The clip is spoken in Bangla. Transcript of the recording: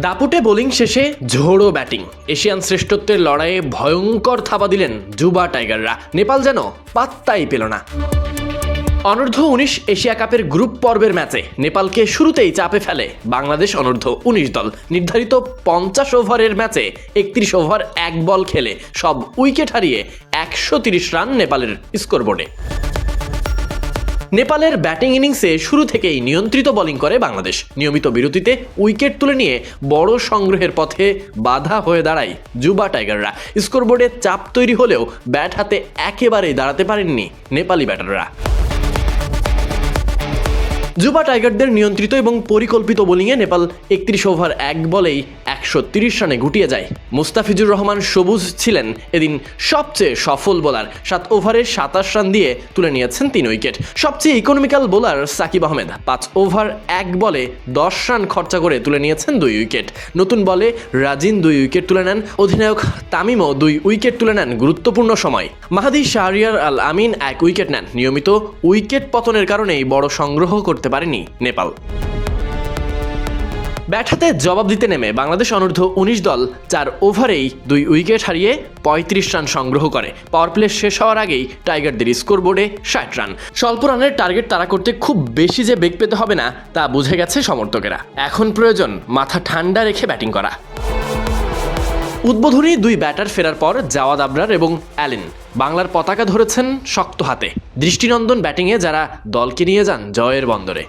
দাপুটে বোলিং শেষে ঝোড়ো ব্যাটিং, এশিয়ান শ্রেষ্ঠত্বের লড়াইয়ে ভয়ঙ্কর থাবা দিলেন যুবা টাইগাররা। নেপাল যেন পাত্তাই পেল না। অনূর্ধ্ব ১৯ এশিয়া কাপের গ্রুপ পর্বের ম্যাচে নেপালকে শুরুতেই চাপে ফেলে বাংলাদেশ অনূর্ধ্ব ১৯ দল। নির্ধারিত ৫০ ওভারের ম্যাচে ৩১ ওভার ১ বল খেলে সব উইকেট হারিয়ে ১৩০ রান নেপালের স্কোরবোর্ডে। নেপালের ব্যাটিং ইনিংসে শুরু থেকেই নিয়ন্ত্রিত বোলিং করে বাংলাদেশ। নিয়মিত বিরতিতে উইকেট তুলে নিয়ে বড় সংগ্রহের পথে বাধা হয়ে দাঁড়ায় যুবা টাইগাররা। স্কোরবোর্ডে চাপ তৈরি হলেও ব্যাট হাতে একেবারেই দাঁড়াতে পারেননি নেপালি ব্যাটাররা। যুবা টাইগারদের নিয়ন্ত্রিত এবং পরিকল্পিত বোলিংয়ে নেপাল ৩১ ওভার ১ বলেই ১৩০ রানে গুটিয়ে যায়। মুস্তাফিজুর রহমান সবুজ ছিলেন এদিন সবচেয়ে সফল বোলার। ৭ ওভারে ২৭ রান দিয়ে তুলে নিয়েছেন ৩ উইকেট। সবচেয়ে economical bowler Sakib Ahmed ৫ over ১ বলে ১০ রান খরচা করে তুলে নিয়েছেন ২ উইকেট। নতুন বলে রাজিন ২ উইকেট তুলে নেন। অধিনায়ক তামিমও ২ উইকেট তুলে নেন গুরুত্বপূর্ণ সময়। মাহাদি শাহরিয়ার আল আমিন ১ উইকেট নেন। নিয়মিত উইকেট পতনের কারণেই বড় সংগ্রহ করতে পারেনি নেপাল। ব্যাট হাতে জবাব দিতে নেমে বাংলাদেশ অনূর্ধ্ব ১৯ দল ৪ ওভারেই ২ উইকেট হারিয়ে ৩৫ রান সংগ্রহ করে। পাওয়ার প্লে শেষ হওয়ার আগেই টাইগারদের স্কোরবোর্ডে ৬০ রান। স্বল্প রানের টার্গেট তাড়া করতে খুব বেশি যে বেগ পেতে হবে না তা বুঝে গেছে সমর্থকেরা। এখন প্রয়োজন মাথা ঠান্ডা রেখে ব্যাটিং করা। উদ্বোধনী ২ ব্যাটার ফেরার পর জাওয়াদ আবরার এবং অ্যালেন বাংলার পতাকা ধরেছেন শক্ত হাতে। দৃষ্টিনন্দন ব্যাটিংয়ে যারা দলকে নিয়ে যান জয়ের বন্দরে।